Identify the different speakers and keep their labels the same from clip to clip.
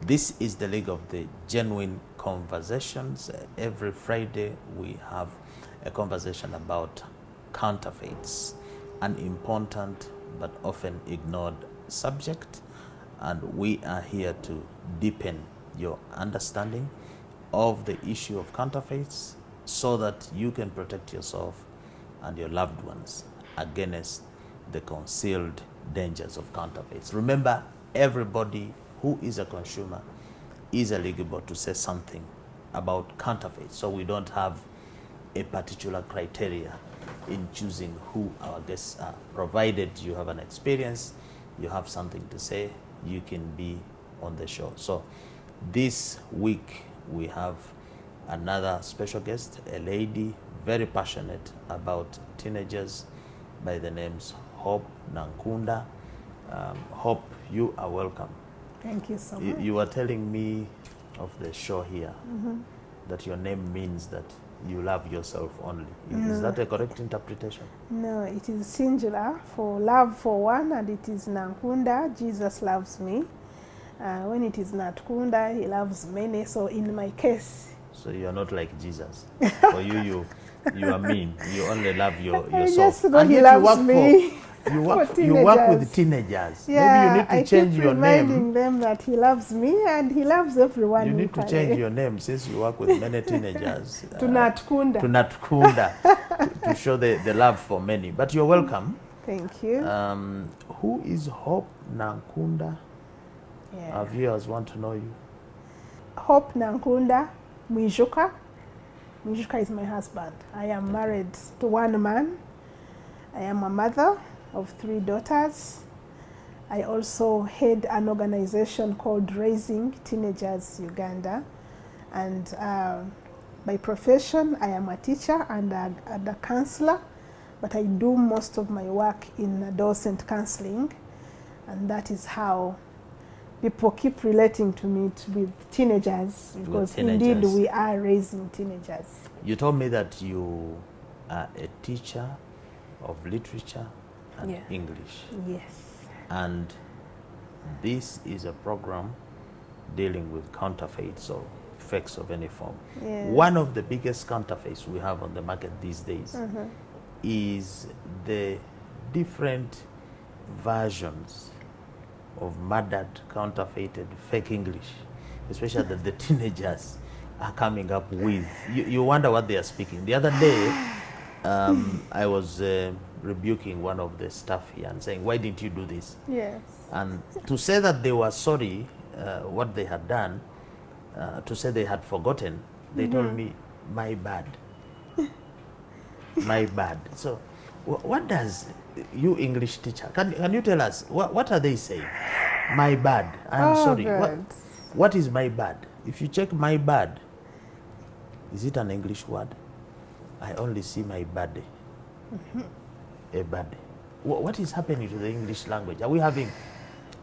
Speaker 1: This is the League of the Genuine Conversations. Every Friday we have a conversation about counterfeits, an important but often ignored subject, and we are here to deepen your understanding of the issue of counterfeits so that you can protect yourself and your loved ones against the concealed dangers of counterfeits. Remember, everybody who is a consumer is eligible to say something about counterfeits, so we don't have a particular criteria in choosing who our guests are. Provided you have an experience, you have something to say, you can be on the show. So this week we have another special guest, a lady very passionate about teenagers by the names Hope Nankunda. Hope, you are welcome.
Speaker 2: Thank you so much.
Speaker 1: You were telling me of the show here that your name means that you love yourself only. Is that a correct interpretation?
Speaker 2: No, it is singular for love for one, and it is Nankunda, Jesus loves me. When it is Natkunda, he loves many. So in my case...
Speaker 1: So you are not like Jesus. For you are mean. You only love yourself.
Speaker 2: I just know he loves me.
Speaker 1: You work with teenagers.
Speaker 2: Yeah,
Speaker 1: maybe you need to change your name.
Speaker 2: I keep reminding them that he loves me and he loves everyone.
Speaker 1: You need to change your name since you work with many teenagers.
Speaker 2: To Natkunda.
Speaker 1: To Natkunda. to show the love for many. But you're welcome.
Speaker 2: Thank you.
Speaker 1: Who is Hope Nankunda?
Speaker 2: Yeah.
Speaker 1: Our viewers want to know you.
Speaker 2: Hope Nankunda Mwijuka. Mwijuka is my husband. I am married to one man. I am a mother of 3 daughters. I also head an organization called Raising Teenagers Uganda. And by profession, I am a teacher and a counselor, but I do most of my work in docent counseling. And that is how people keep relating to me with teenagers, because indeed we are raising teenagers.
Speaker 1: You told me that you are a teacher of literature and English.
Speaker 2: Yes.
Speaker 1: And this is a program dealing with counterfeits or fakes of any form.
Speaker 2: Yes.
Speaker 1: One of the biggest counterfeits we have on the market these days is the different versions of murdered, counterfeited, fake English, especially that the teenagers are coming up with. You wonder what they are speaking. The other day, I was rebuking one of the staff here and saying, why didn't you do this?
Speaker 2: Yes.
Speaker 1: And to say that they were sorry what they had done, to say they had forgotten, they told me, my bad. My bad. So what does you English teacher, can you tell us, what are they saying? My bad. I'm sorry. What is my bad? If you check my bad, is it an English word? I only see my body. A body. What is happening to the English language? Are we having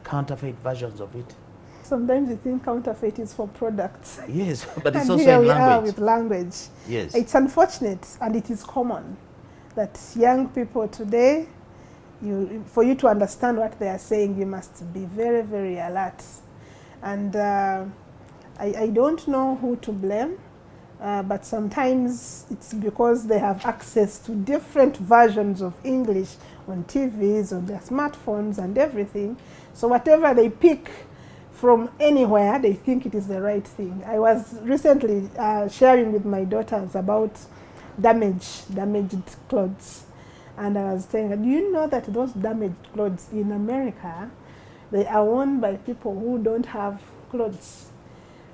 Speaker 1: counterfeit versions of it?
Speaker 2: Sometimes you think counterfeit is for products.
Speaker 1: Yes, but it's
Speaker 2: and
Speaker 1: also
Speaker 2: here
Speaker 1: in
Speaker 2: we
Speaker 1: language.
Speaker 2: are with language.
Speaker 1: Yes.
Speaker 2: It's unfortunate, and it is common that young people today, for you to understand what they are saying, you must be very, very alert. And I don't know who to blame. But sometimes it's because they have access to different versions of English on TVs, on their smartphones and everything. So whatever they pick from anywhere, they think it is the right thing. I was recently sharing with my daughters about damaged clothes. And I was saying, do you know that those damaged clothes in America, they are worn by people who don't have clothes?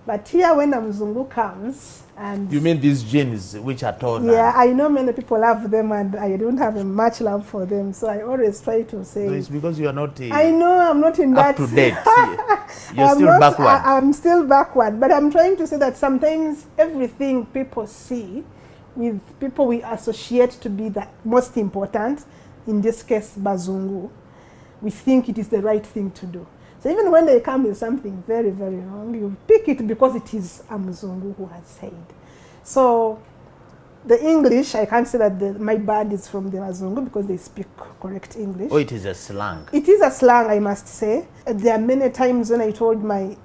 Speaker 2: But here, when a Mzungu comes and... You
Speaker 1: mean these jeans which are torn?
Speaker 2: Yeah, I know many people love them and I don't have much love for them. So I always try to say...
Speaker 1: No, it's because you are not...
Speaker 2: I know I'm not in that...
Speaker 1: Up to date. You're still backward.
Speaker 2: I'm still backward. But I'm trying to say that sometimes everything people see with people we associate to be the most important, in this case, Bazungu, we think it is the right thing to do. So even when they come with something very, very wrong, you pick it because it is a Mzungu who has said. So The English, I can't say that my band is from the Mazungu because they speak correct English.
Speaker 1: Oh, it is a slang.
Speaker 2: It is a slang, I must say. There are many times when I told my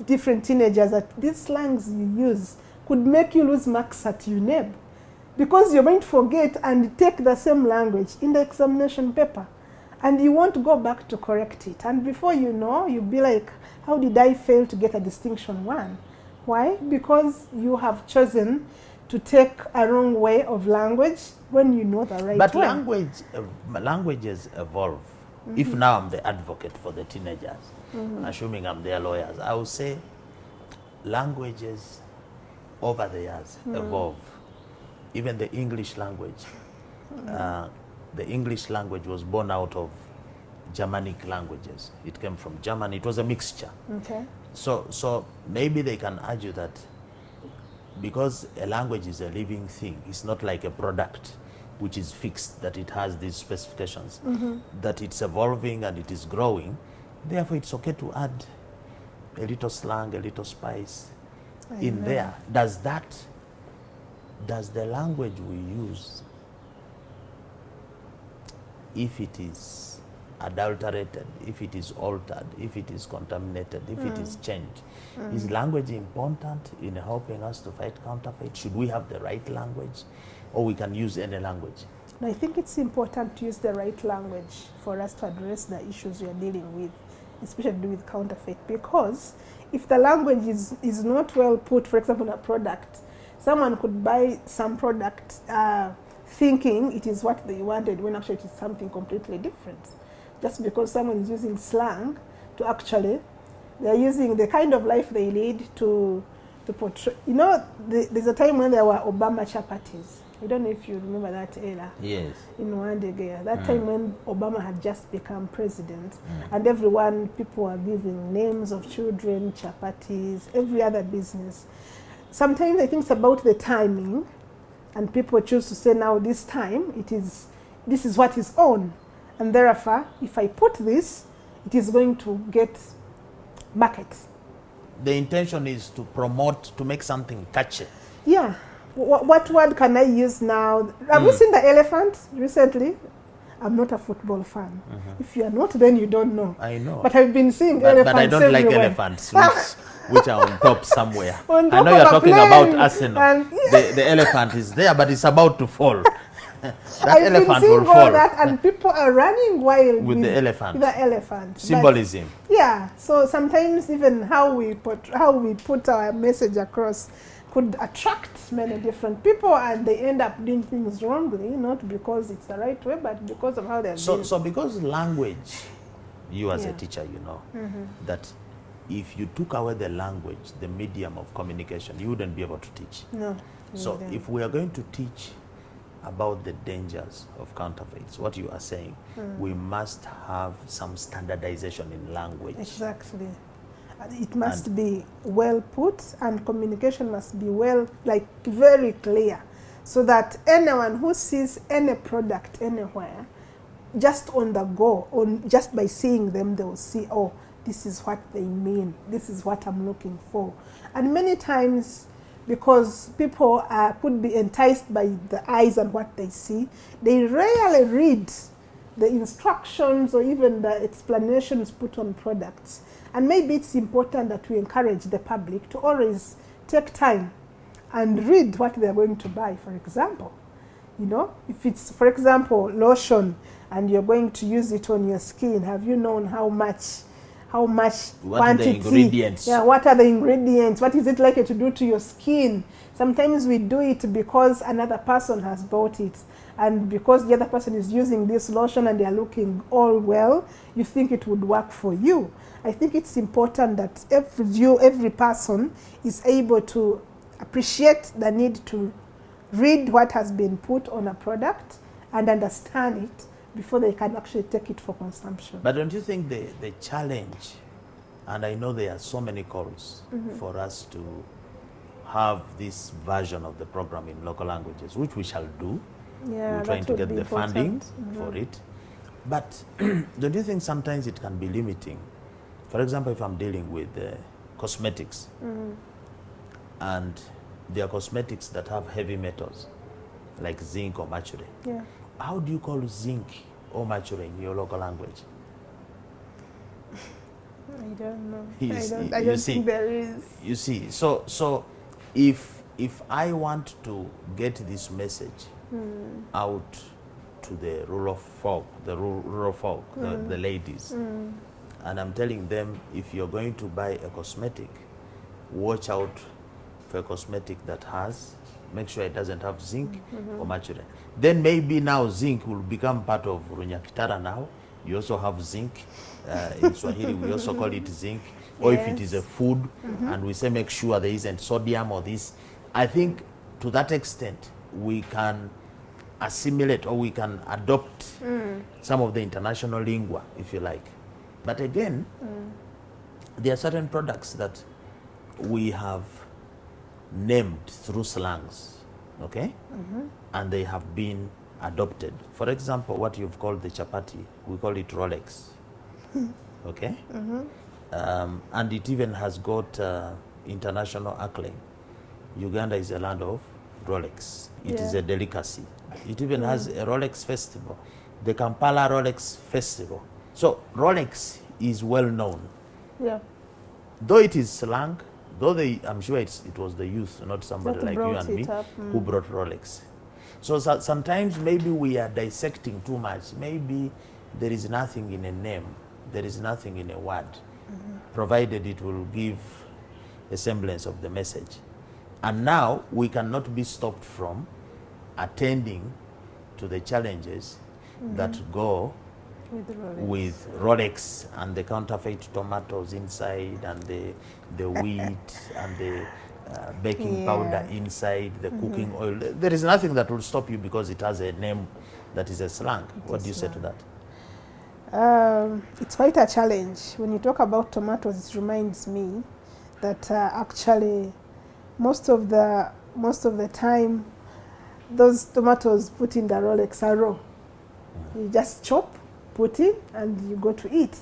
Speaker 2: different teenagers that these slangs you use could make you lose marks at UNEB because you're going to forget and take the same language in the examination paper and you won't go back to correct it. And before you know, you'll be like, how did I fail to get a distinction 1? Why? Because you have chosen to take a wrong way of language when you know the right
Speaker 1: but
Speaker 2: way.
Speaker 1: Languages evolve. If now I'm the advocate for the teenagers, assuming I'm their lawyers, I would say languages over the years evolve. Even the English language. The English language was born out of Germanic languages. It came from Germany. It was a mixture.
Speaker 2: Okay.
Speaker 1: So maybe they can argue that because a language is a living thing, it's not like a product which is fixed, that it has these specifications, that it's evolving and it is growing. Therefore, it's okay to add a little slang, a little spice in there. Does the language we use, if it is adulterated, if it is altered, if it is contaminated, if it is changed, is language important in helping us to fight counterfeit? Should we have the right language, or we can use any language?
Speaker 2: I think it's important to use the right language for us to address the issues we are dealing with, especially with counterfeit, because if the language is not well put, for example, a product, someone could buy some product thinking it is what they wanted when actually it is something completely different. Just because someone is using slang to actually, they're using the kind of life they lead to portray. You know, there's a time when there were Obama chapatis. I don't know if you remember that era.
Speaker 1: Yes.
Speaker 2: In Rwanda, that time when Obama had just become president, and people were giving names of children, chapatis, every other business. Sometimes I think it's about the timing, and people choose to say now this time this is what is on. And therefore, if I put this, it is going to get markets.
Speaker 1: The intention is to promote, to make something catchy.
Speaker 2: Yeah. What word can I use now? Have you seen the elephant recently? I'm not a football fan. If you are not, then you don't know.
Speaker 1: I know.
Speaker 2: But I've been seeing elephants
Speaker 1: But I don't
Speaker 2: everywhere.
Speaker 1: like elephants, which are on top somewhere.
Speaker 2: On
Speaker 1: I
Speaker 2: top
Speaker 1: know you're
Speaker 2: of a
Speaker 1: talking
Speaker 2: plane,
Speaker 1: about Arsenal.
Speaker 2: and
Speaker 1: The elephant is there, but it's about to fall. That
Speaker 2: I've been
Speaker 1: elephant
Speaker 2: seeing
Speaker 1: will
Speaker 2: all
Speaker 1: fall.
Speaker 2: that, and people are running wild
Speaker 1: With the elephant.
Speaker 2: With the elephant.
Speaker 1: Symbolism.
Speaker 2: But, yeah. So sometimes even how we put our message across could attract many different people, and they end up doing things wrongly, not because it's the right way, but because of how they're doing.
Speaker 1: So because language, you as a teacher, you know, that if you took away the language, the medium of communication, you wouldn't be able to teach.
Speaker 2: No.
Speaker 1: So if we are going to teach about the dangers of counterfeits, what you are saying, we must have some standardization in language.
Speaker 2: Exactly. It must be well put, and communication must be very clear, so that anyone who sees any product anywhere, just on the go, just by seeing them, they will see, oh, this is what they mean, this is what I'm looking for. And many times, because people could be enticed by the eyes and what they see, they rarely read the instructions or even the explanations put on products. And maybe it's important that we encourage the public to always take time and read what they're going to buy. For example, you know, if it's, for example, lotion, and you're going to use it on your skin, have you known how much
Speaker 1: What
Speaker 2: quantity?
Speaker 1: are the ingredients?
Speaker 2: Yeah, what are the ingredients? What is it likely to do to your skin? Sometimes we do it because another person has bought it, and because the other person is using this lotion and they are looking all well, you think it would work for you. I think it's important that every person is able to appreciate the need to read what has been put on a product and understand it before they can actually take it for consumption.
Speaker 1: But don't you think the challenge, and I know there are so many calls for us to have this version of the program in local languages, which we shall do.
Speaker 2: Yeah,
Speaker 1: we're trying to get the funding for it. But don't you think sometimes it can be limiting? For example, if I'm dealing with cosmetics, and there are cosmetics that have heavy metals, like zinc or mercury.
Speaker 2: Yeah.
Speaker 1: How do you call zinc or mercury in your local language?
Speaker 2: I don't know.
Speaker 1: You
Speaker 2: I don't
Speaker 1: see,
Speaker 2: think there is.
Speaker 1: You see, so if I want to get this message out to the rural folk, the ladies, and I'm telling them, if you're going to buy a cosmetic, watch out for a cosmetic that make sure it doesn't have zinc or mercury. Then maybe now zinc will become part of Runyakitara now. You also have zinc. In Swahili, we also call it zinc. Or if it is a food, and we say make sure there isn't sodium or this. I think to that extent, we can assimilate or we can adopt some of the international lingua, if you like. But again, there are certain products that we have named through slangs, okay? And they have been adopted. For example, what you've called the chapati, we call it Rolex, okay? And it even has got international acclaim. Uganda is a land of Rolex. It is a delicacy. It even has a Rolex festival, the Kampala Rolex Festival. So Rolex is well known.
Speaker 2: Yeah.
Speaker 1: Though it is slang, though I'm sure it was the youth, not somebody like you and me, who brought Rolex. So sometimes maybe we are dissecting too much. Maybe there is nothing in a name, there is nothing in a word, provided it will give a semblance of the message. And now we cannot be stopped from attending to the challenges that go with Rolex and the counterfeit tomatoes inside, and the wheat and the baking powder inside, the cooking oil. There is nothing that will stop you because it has a name that is a slang. What do you say to that?
Speaker 2: It's quite a challenge. When you talk about tomatoes, it reminds me that actually most of the time those tomatoes put in the Rolex are raw. You just chop, put in, and you go to eat.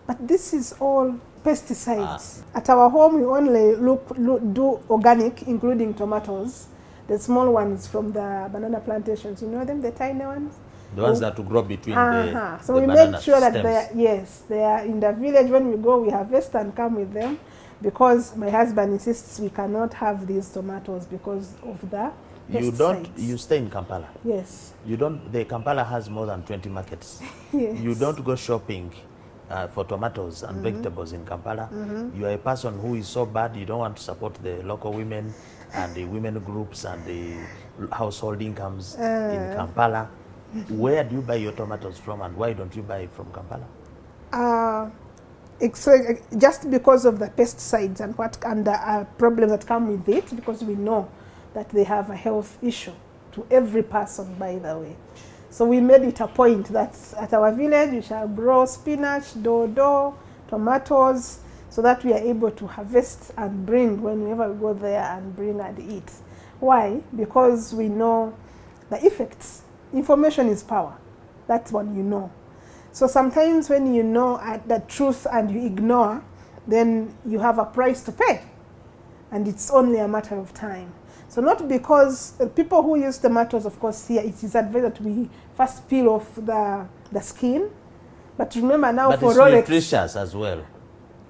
Speaker 2: But this is all pesticides. At our home, we only do organic, including tomatoes, the small ones from the banana plantations. You know them, the tiny ones?
Speaker 1: The ones that grow between the
Speaker 2: So we make sure that they are in the village. When we go, we harvest and come with them, because my husband insists we cannot have these tomatoes because of the pesticides.
Speaker 1: You stay in Kampala?
Speaker 2: Yes.
Speaker 1: The Kampala has more than 20 markets.
Speaker 2: Yes.
Speaker 1: You don't go shopping for tomatoes and vegetables in Kampala. You are a person who is so bad, you don't want to support the local women and the women groups and the household incomes in Kampala. Where do you buy your tomatoes from, and why don't you buy it from Kampala?
Speaker 2: Just because of the pesticides and the problems that come with it, because we know that they have a health issue to every person, by the way. So we made it a point that at our village we shall grow spinach, dodo, tomatoes, so that we are able to harvest and bring whenever we go there and bring and eat. Why? Because we know the effects. Information is power. That's what you know. So sometimes when you know the truth and you ignore, then you have a price to pay. And it's only a matter of time. So not because people who use tomatoes, of course, here it is advised that we first peel off the skin. But remember now, for Rolex,
Speaker 1: it's nutritious as well.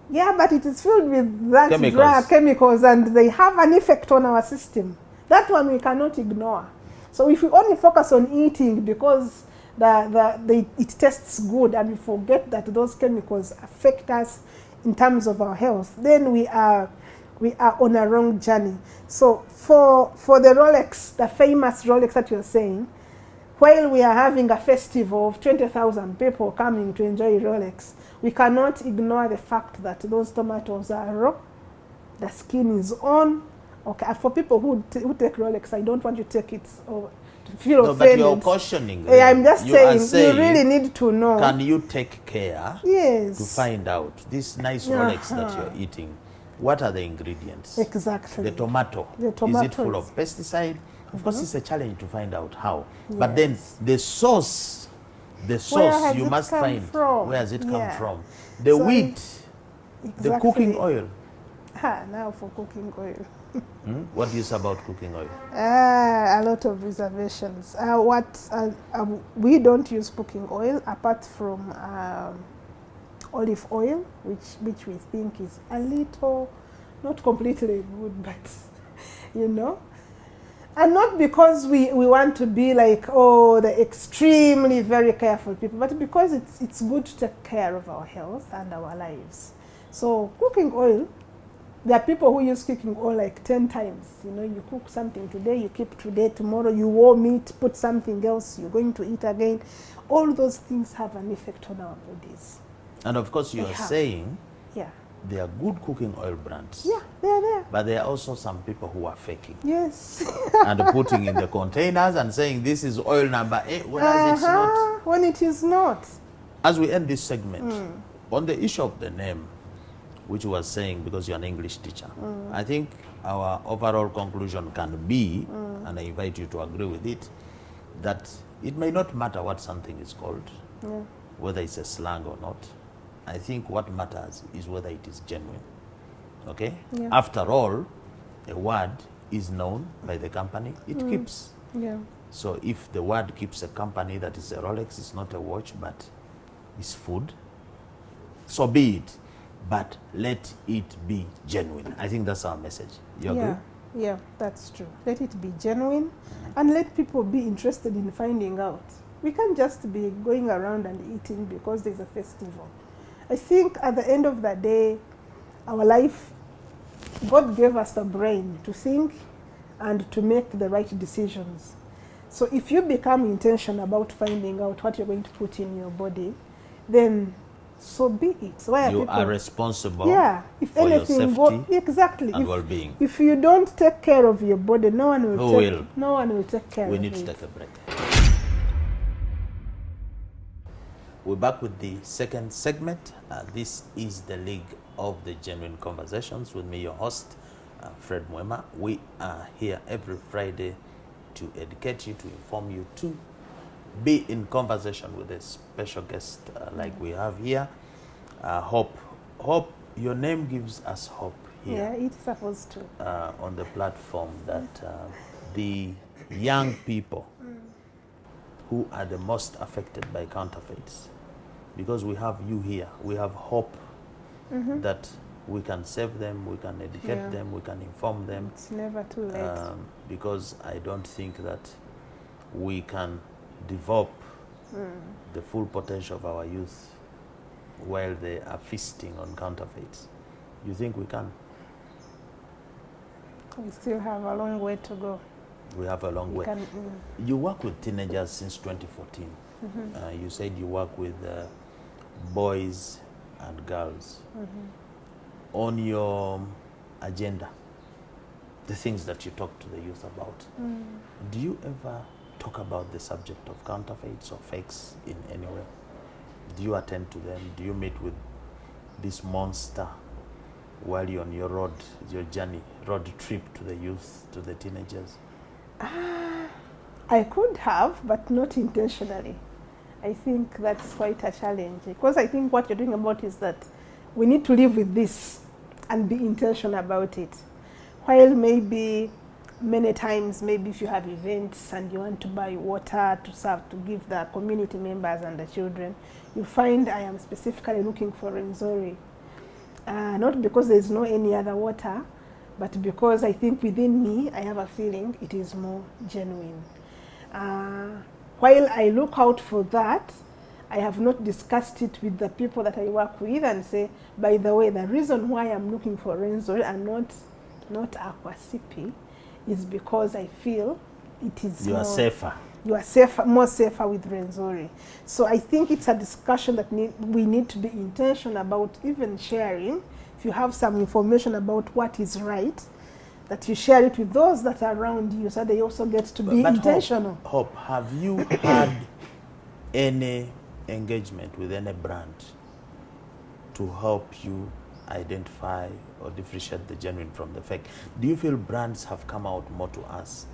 Speaker 2: Yeah, but it is filled with that chemicals, and they have an effect on our system. That one we cannot ignore. So if we only focus on eating because it tastes good, and we forget that those chemicals affect us in terms of our health, then we are on a wrong journey. So for the Rolex, the famous Rolex that you're saying, while we are having a festival of 20,000 people coming to enjoy Rolex, we cannot ignore the fact that those tomatoes are raw, the skin is on. Okay, for people who take Rolex, I don't want you to take it or to feel offended.
Speaker 1: But you're cautioning them.
Speaker 2: I'm just saying, you really need to know.
Speaker 1: Can you take care to find out this nice Rolex that you're eating? What are the ingredients?
Speaker 2: Exactly.
Speaker 1: The tomato. Is it full of pesticide? Of course, it's a challenge to find out how. Yes. But then the source you must find. Where has it come from? The wheat, the cooking oil.
Speaker 2: Now for cooking oil.
Speaker 1: What do you say about cooking oil?
Speaker 2: A lot of reservations. We don't use cooking oil apart from olive oil, which we think is a little, not completely good, but you know. And not because we want to be like, oh, the extremely very careful people, but because it's good to take care of our health and our lives. So cooking oil, there are people who use cooking oil like 10 times. You know, you cook something today, you keep today, tomorrow you warm it, put something else, you're going to eat again. All those things have an effect on our bodies.
Speaker 1: And of course, you are saying
Speaker 2: yeah,
Speaker 1: they are good cooking oil brands.
Speaker 2: Yeah, they are there.
Speaker 1: But there are also some people who are faking.
Speaker 2: Yes.
Speaker 1: And putting in the containers and saying this is oil number 8, whereas it's not.
Speaker 2: When it is not.
Speaker 1: As we end this segment, on the issue of the name, which was saying, because you're an English teacher, I think our overall conclusion can be, and I invite you to agree with it, that it may not matter what something is called, whether it's a slang or not. I think what matters is whether it is genuine. Okay?
Speaker 2: Yeah.
Speaker 1: After all, a word is known by the company, it keeps.
Speaker 2: Yeah.
Speaker 1: So if the word keeps a company that is a Rolex, it's not a watch, but it's food, so be it. But let it be genuine. I think that's our message. You agree?
Speaker 2: Yeah, that's true. Let it be genuine and let people be interested in finding out. We can't just be going around and eating because there's a festival. I think at the end of the day, our life, God gave us a brain to think and to make the right decisions. So if you become intentional about finding out what you're going to put in your body, then so be it. Why
Speaker 1: you are responsible
Speaker 2: if
Speaker 1: for
Speaker 2: anything,
Speaker 1: your safety
Speaker 2: exactly.
Speaker 1: and well-being.
Speaker 2: If you don't take care of your body, no one will take care of it.
Speaker 1: We need to take a break. We're back with the second segment. This is the League of the Genuine Conversations with me, your host, Fred Mwema. We are here every Friday to educate you, to inform you, to be in conversation with a special guest like we have here. Hope your name gives us hope here.
Speaker 2: Yeah, it's supposed to.
Speaker 1: On the platform that the young people who are the most affected by counterfeits, because we have you here, we have hope that we can save them, we can educate them, we can inform them.
Speaker 2: It's never too late.
Speaker 1: Because I don't think that we can develop the full potential of our youth while they are feasting on counterfeits. You think we can?
Speaker 2: We still have a long way to go.
Speaker 1: We have a long way. You work with teenagers since 2014. You said you work with boys and girls. On your agenda, the things that you talk to the youth about, do you ever talk about the subject of counterfeits or fakes in any way? Do you attend to them? Do you meet with this monster while you're on your road trip to the youth, to the teenagers?
Speaker 2: I could have, but not intentionally. I think that's quite a challenge, because I think what you're doing about is that we need to live with this and be intentional about it. While maybe many times, maybe if you have events and you want to buy water to serve, to give the community members and the children, you find I am specifically looking for Renzori. Not because there's no any other water, but because I think within me, I have a feeling it is more genuine. While I look out for that, I have not discussed it with the people that I work with and say, by the way, the reason why I'm looking for Renzori and not Aquasipi is because I feel it is
Speaker 1: you are safer.
Speaker 2: You are safer, more safer with Renzori. So I think it's a discussion that we need to be intentional about, even sharing. If you have some information about what is right, that you share it with those that are around you, so they also get to be intentional.
Speaker 1: Hope, have you had any engagement with any brand to help you identify or differentiate the genuine from the fake? Do you feel brands have come out more to us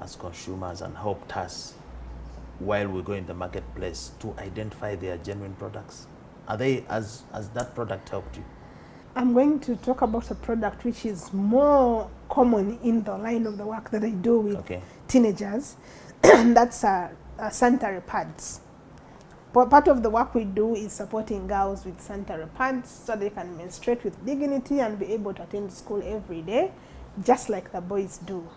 Speaker 1: as consumers and helped us while we go in the marketplace to identify their genuine products? Are they, as that product helped you?
Speaker 2: I'm going to talk about a product which is more common in the line of the work that I do with teenagers, and that's sanitary pads. Part of the work we do is supporting girls with sanitary pads so they can menstruate with dignity and be able to attend school every day, just like the boys do.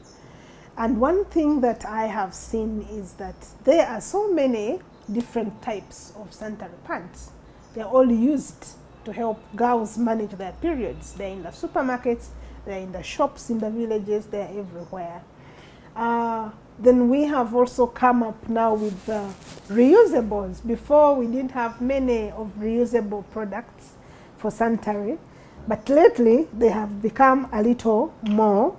Speaker 2: And one thing that I have seen is that there are so many different types of sanitary pads. They're all used to help girls manage their periods. They're in the supermarkets, they're in the shops, in the villages, they're everywhere. Then we have also come up now with reusables. Before we didn't have many of reusable products for sanitary, but lately they have become a little more.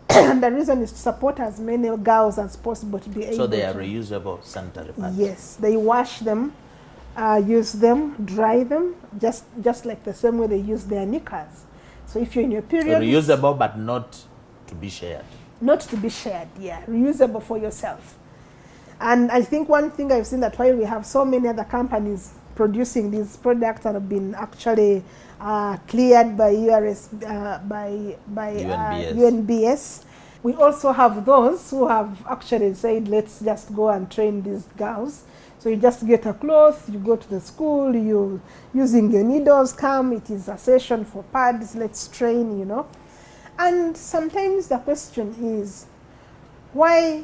Speaker 2: And the reason is to support as many girls as possible to be able to.
Speaker 1: So they are reusable sanitary pads?
Speaker 2: Yes, they wash them, use them, dry them, just like the same way they use their knickers. So if you're in your period...
Speaker 1: Reusable but not to be shared.
Speaker 2: Not to be shared, yeah. Reusable for yourself. And I think one thing I've seen that while we have so many other companies producing these products that have been actually cleared by UNBS, we also have those who have actually said, let's just go and train these girls. So you just get a cloth, you go to the school, you're using your needles, come, it is a session for pads, let's train, you know. And sometimes the question is, why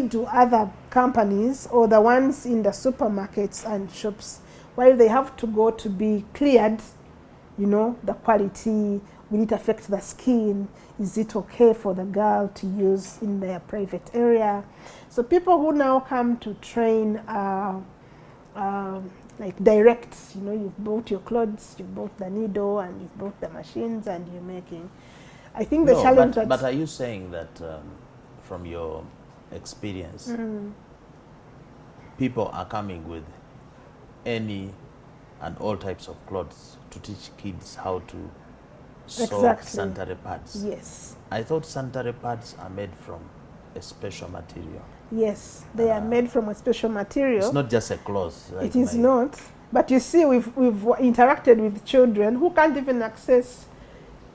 Speaker 2: do other companies or the ones in the supermarkets and shops, while they have to go to be cleared, you know, the quality, will it affect the skin? Is it okay for the girl to use in their private area? So people who now come to train like direct, you know, you've bought your clothes, you've bought the needle, and you've bought the machines, and you're making. I think the challenge.
Speaker 1: But are you saying that from your experience, people are coming with any and all types of clothes to teach kids how to sew sanitary pads?
Speaker 2: Yes.
Speaker 1: I thought sanitary pads are made from a special material.
Speaker 2: Yes, they are made from a special material.
Speaker 1: It's not just a cloth. Like
Speaker 2: it is not. But you see, we've interacted with children who can't even access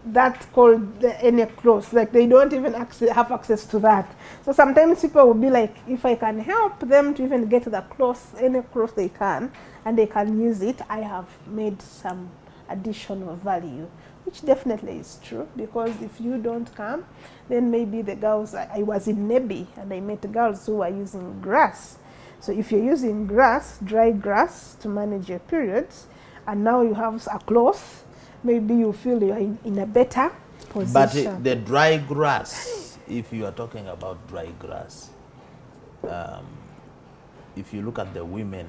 Speaker 2: that called any clothes. Like they don't even have access to that. So sometimes people will be like, if I can help them to even get the clothes, any clothes they can, and they can use it, I have made some additional value, which definitely is true, because if you don't come, then maybe the girls, I was in Nebi and I met girls who are using grass. So if you're using grass, dry grass, to manage your periods, and now you have a cloth, maybe you feel you're in a better position.
Speaker 1: But the dry grass, if you are talking about dry grass, if you look at the women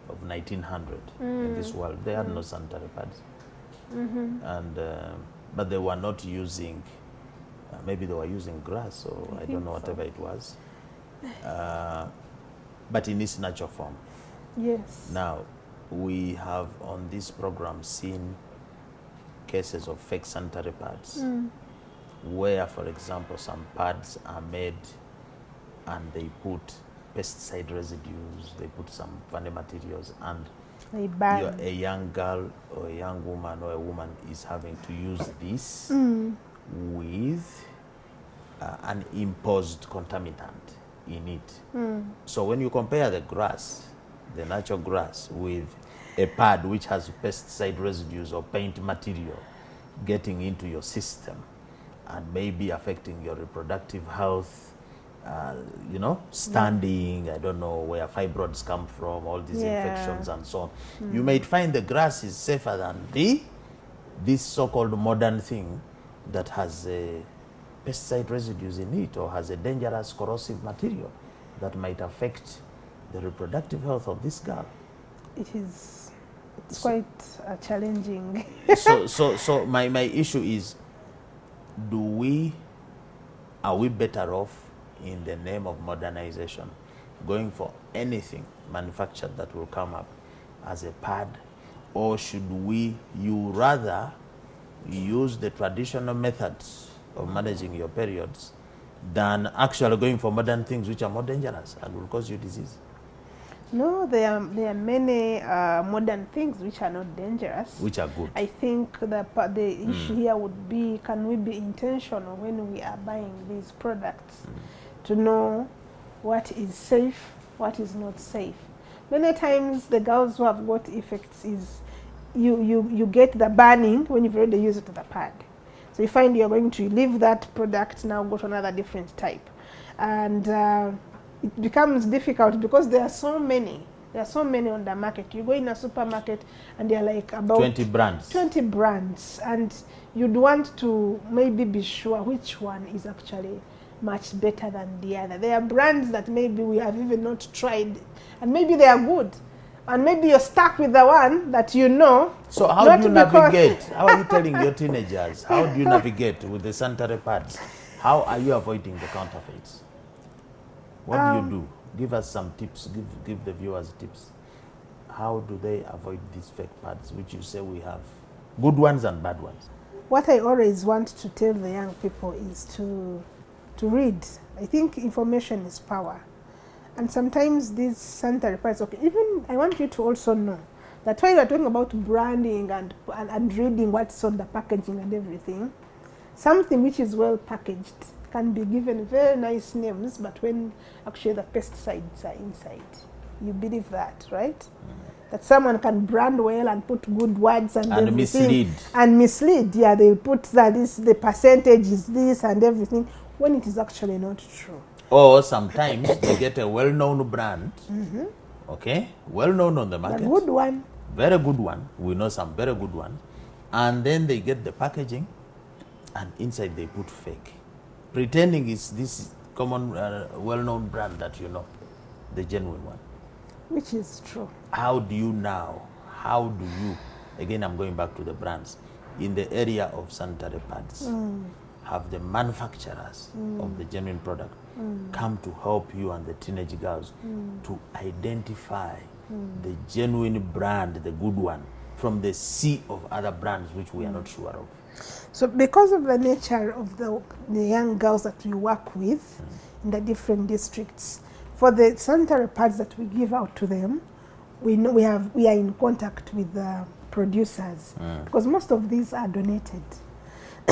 Speaker 1: of 1900 in this world, they had no sanitary pads. And but they were not using, maybe they were using grass, or I don't know, whatever it was, but in its natural form.
Speaker 2: Yes.
Speaker 1: Now, we have on this program seen cases of fake sanitary pads, where, for example, some pads are made and they put pesticide residues, they put some funny materials, and a young girl or a young woman or a woman is having to use this with an imposed contaminant in it. So when you compare the grass, the natural grass, with a pad which has pesticide residues or paint material getting into your system and maybe affecting your reproductive health, you know, standing, I don't know where fibroids come from, all these infections and so on. You might find the grass is safer than this so-called modern thing that has pesticide residues in it or has a dangerous corrosive material that might affect the reproductive health of this girl.
Speaker 2: It's quite challenging.
Speaker 1: so my issue is, are we better off in the name of modernization going for anything manufactured that will come up as a pad, or should you rather use the traditional methods of managing your periods than actually going for modern things which are more dangerous and will cause you disease?
Speaker 2: No, there are many modern things which are not dangerous.
Speaker 1: which are good?
Speaker 2: I think the issue here would be, can we be intentional when we are buying these products to know what is safe, what is not safe? Many times the girls who have got effects is you get the burning when you've already used the pad. So you find you're going to leave that product, now go to another different type. And it becomes difficult because there are so many. There are so many on the market. You go in a supermarket and there are like about
Speaker 1: 20 brands.
Speaker 2: 20 brands, and you'd want to maybe be sure which one is actually much better than the other. There are brands that maybe we have even not tried, and maybe they are good, and maybe you're stuck with the one that you know.
Speaker 1: So how do you navigate? How are you telling your teenagers? How do you navigate with the sanitary pads? How are you avoiding the counterfeits? What do you do? Give us some tips. Give the viewers tips. How do they avoid these fake pads, which you say we have good ones and bad ones?
Speaker 2: What I always want to tell the young people is to read. I think information is power. And sometimes these sanitary pads, okay, even I want you to also know that while we're talking about branding and reading what's on the packaging and everything, something which is well packaged can be given very nice names, but when actually the pesticides are inside, you believe that, right? That someone can brand well and put good words and
Speaker 1: mislead.
Speaker 2: And mislead, yeah, they put that the percentage is this and everything, when it is actually not true.
Speaker 1: Or sometimes they get a well-known brand, okay, well-known on the market.
Speaker 2: A good one.
Speaker 1: Very good one. We know some very good ones. And then they get the packaging, and inside they put fake, pretending it's this common, well-known brand that you know, the genuine one.
Speaker 2: Which is true.
Speaker 1: How do you, again I'm going back to the brands, in the area of sanitary pads, have the manufacturers of the genuine product come to help you and the teenage girls to identify the genuine brand, the good one, from the sea of other brands which we are not sure of?
Speaker 2: So because of the nature of the young girls that we work with in the different districts, for the sanitary pads that we give out to them, we know we are in contact with the producers, because most of these are donated.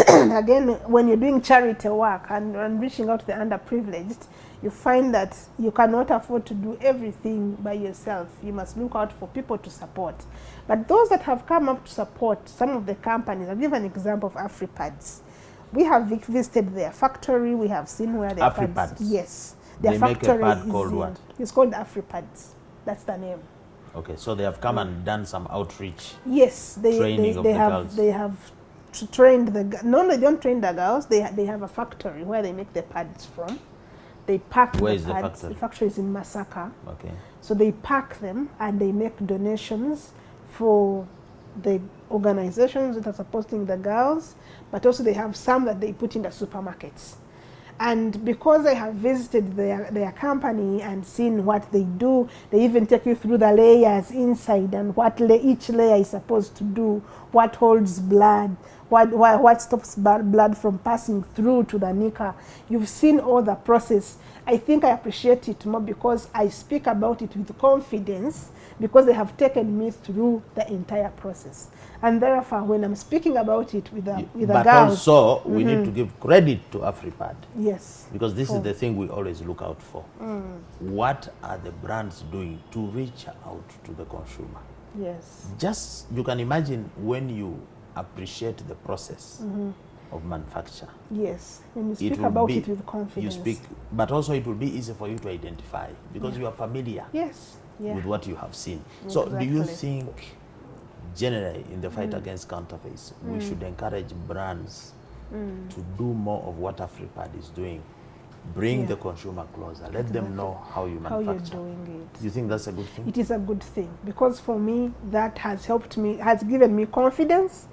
Speaker 2: And again, when you're doing charity work and reaching out to the underprivileged, you find that you cannot afford to do everything by yourself. You must look out for people to support. But those that have come up to support some of the companies, I'll give an example of AfriPads. We have visited their factory. We have seen where their
Speaker 1: AfriPads.
Speaker 2: Yes, their
Speaker 1: they
Speaker 2: factory
Speaker 1: make a pad called what?
Speaker 2: It's called AfriPads. That's the name.
Speaker 1: Okay, so they have come and done some outreach.
Speaker 2: Yes,
Speaker 1: training of the girls.
Speaker 2: They have trained the. No, they don't train the girls. They have a factory where they make the pads from. They pack
Speaker 1: Where
Speaker 2: the
Speaker 1: is
Speaker 2: pads.
Speaker 1: the factory?
Speaker 2: The factory is in Masaka.
Speaker 1: Okay.
Speaker 2: So they pack them and they make donations for the organizations that are supporting the girls, but also they have some that they put in the supermarkets. And because I have visited their company and seen what they do, they even take you through the layers inside and what each layer is supposed to do, what holds blood, what stops blood from passing through to the nika. You've seen all the process. I think I appreciate it more because I speak about it with confidence, because they have taken me through the entire process. And therefore, when I'm speaking about it with the girls...
Speaker 1: But also, we need to give credit to AfriPad.
Speaker 2: Yes.
Speaker 1: Because this is the thing we always look out for. What are the brands doing to reach out to the consumer?
Speaker 2: Yes.
Speaker 1: Just, you can imagine when you appreciate the process of manufacture.
Speaker 2: Yes. When you speak about it with confidence.
Speaker 1: You speak, but also it will be easy for you to identify because you are familiar with what you have seen. So do you think, generally, in the fight against counterfeits, we should encourage brands to do more of what AfriPad is doing? Bring the consumer closer. Let them know how you manufacture.
Speaker 2: How you're doing it.
Speaker 1: Do you think that's a good thing?
Speaker 2: It is a good thing, because for me, that has helped me, has given me confidence.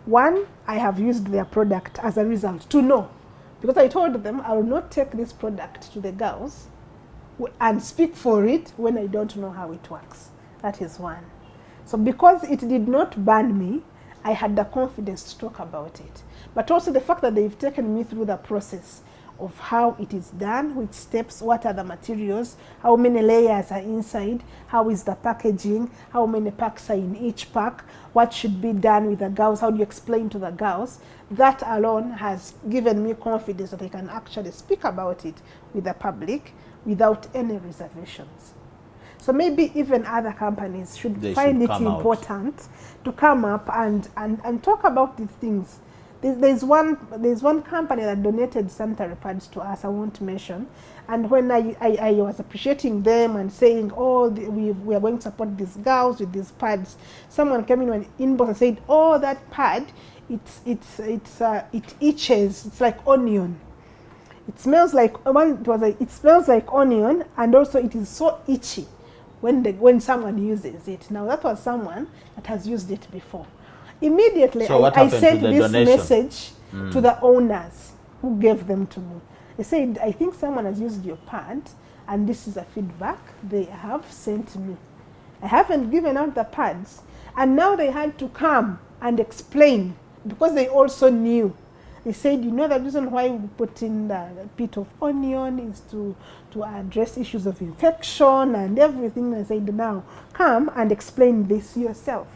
Speaker 2: One, I have used their product as a result to know. Because I told them I will not take this product to the girls and speak for it when I don't know how it works. That is one. So because it did not burn me, I had the confidence to talk about it. But also the fact that they've taken me through the process of how it is done, which steps, what are the materials, how many layers are inside, how is the packaging, how many packs are in each pack, what should be done with the girls, how do you explain to the girls. That alone has given me confidence that I can actually speak about it with the public without any reservations. So maybe even other companies should find it important to come up and talk about these things. There's one company that donated sanitary pads to us, I won't mention. And when I was appreciating them and saying, oh, we are going to support these girls with these pads, someone came in an inbox and said, oh, that pad, it itches, it's like onion. It smells like it smells like onion, and also it is so itchy when someone uses it. Now that was someone that has used it before. Immediately,
Speaker 1: so
Speaker 2: I sent this
Speaker 1: donation?
Speaker 2: Message to the owners who gave them to me. I said, I think someone has used your pad, and this is a feedback they have sent me. I haven't given out the pads, and now they had to come and explain, because they also knew. They said, you know, the reason why we put in the pit of onion is to address issues of infection and everything. I said, now come and explain this yourself.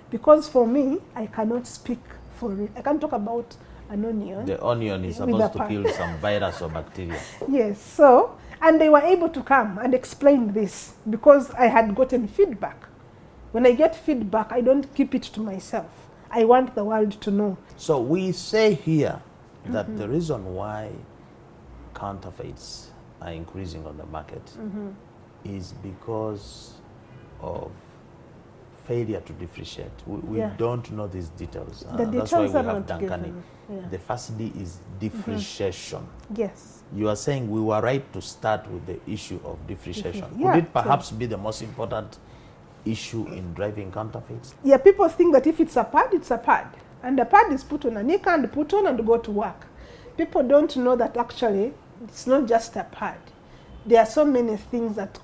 Speaker 2: Because for me, I cannot speak for it. I can't talk about an onion.
Speaker 1: The onion is supposed to kill some virus or bacteria.
Speaker 2: Yes, so, and they were able to come and explain this because I had gotten feedback. When I get feedback, I don't keep it to myself. I want the world to know.
Speaker 1: So we say here that the reason why counterfeits are increasing on the market is because of failure to differentiate. We don't know these details. That's why we have Duncani. The first D is differentiation.
Speaker 2: Yes.
Speaker 1: You are saying we were right to start with the issue of differentiation. Could it perhaps be the most important issue in driving counterfeits?
Speaker 2: Yeah, people think that if it's a pad, it's a pad. And the pad is put on a knicker and put on and go to work. People don't know that actually it's not just a pad. There are so many things that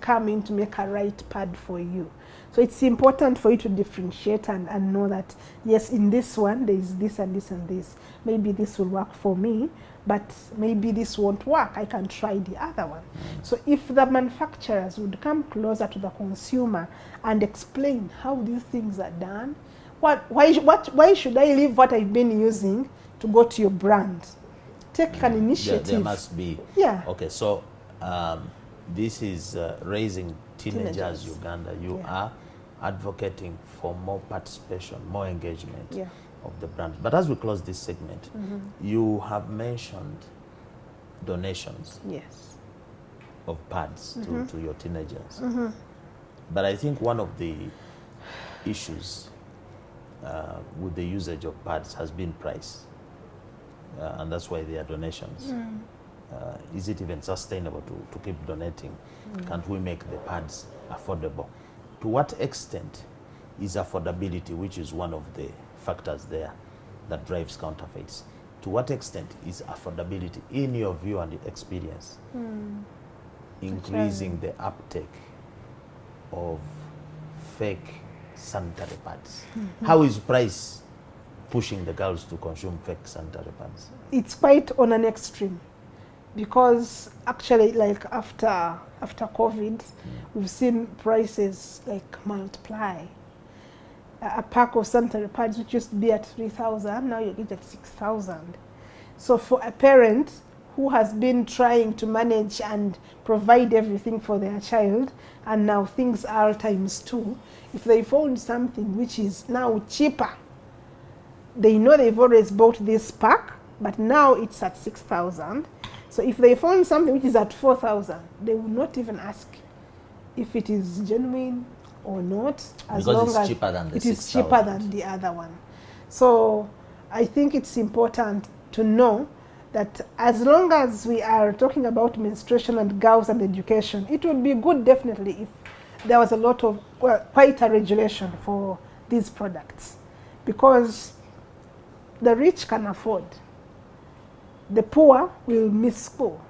Speaker 2: come in to make a right pad for you. So it's important for you to differentiate and know that, yes, in this one, there is this and this and this. Maybe this will work for me, but maybe this won't work. I can try the other one. So if the manufacturers would come closer to the consumer and explain how these things are done, why should I leave what I've been using to go to your brand? Take an initiative.
Speaker 1: There must be.
Speaker 2: Yeah.
Speaker 1: Okay, so this is raising teenagers, Uganda. You are advocating for more participation, more engagement of the brand. But as we close this segment, you have mentioned donations of pads to your teenagers. But I think one of the issues with the usage of pads has been price. And that's why there are donations. Is it even sustainable to keep donating? Can't we make the pads affordable? To what extent is affordability, which is one of the factors there that drives counterfeits, to what extent is affordability, in your view and experience, increasing the uptake of fake sanitary pads? How is price pushing the girls to consume fake sanitary pads?
Speaker 2: It's quite on an extreme. Because actually, like after COVID, we've seen prices like multiply. A pack of sanitary pads, which used to be at 3,000, now you get at 6,000. So for a parent who has been trying to manage and provide everything for their child, and now things are ×2, if they found something which is now cheaper, they know they've always bought this pack, but now it's at 6,000. So if they found something which is at 4,000, they will not even ask if it is genuine or not, as long as it is cheaper than the other one. So I think it's important to know that as long as we are talking about menstruation and girls and education, it would be good definitely if there was a lot of, quite a regulation for these products, because the rich can afford. The poor will miss school.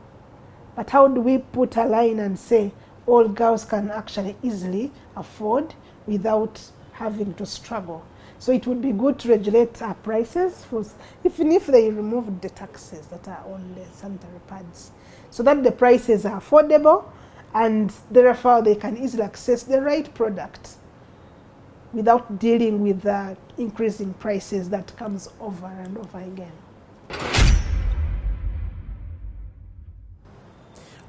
Speaker 2: But how do we put a line and say all girls can actually easily afford without having to struggle? So it would be good to regulate our prices, even if they removed the taxes that are on the sanitary pads, so that the prices are affordable and therefore they can easily access the right product without dealing with the increasing prices that comes over and over again.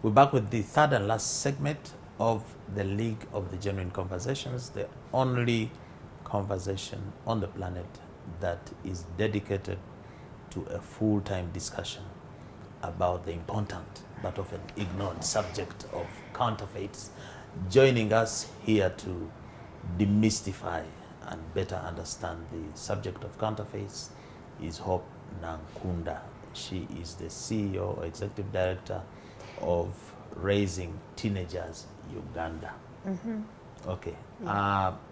Speaker 1: We're back with the third and last segment of the League of the Genuine Conversations, the only conversation on the planet that is dedicated to a full-time discussion about the important but often ignored subject of counterfeits. Joining us here to demystify and better understand the subject of counterfeits is Hope Nankunda. She is the CEO or Executive Director of Raising Teenagers Uganda.
Speaker 2: Mm-hmm.
Speaker 1: Okay.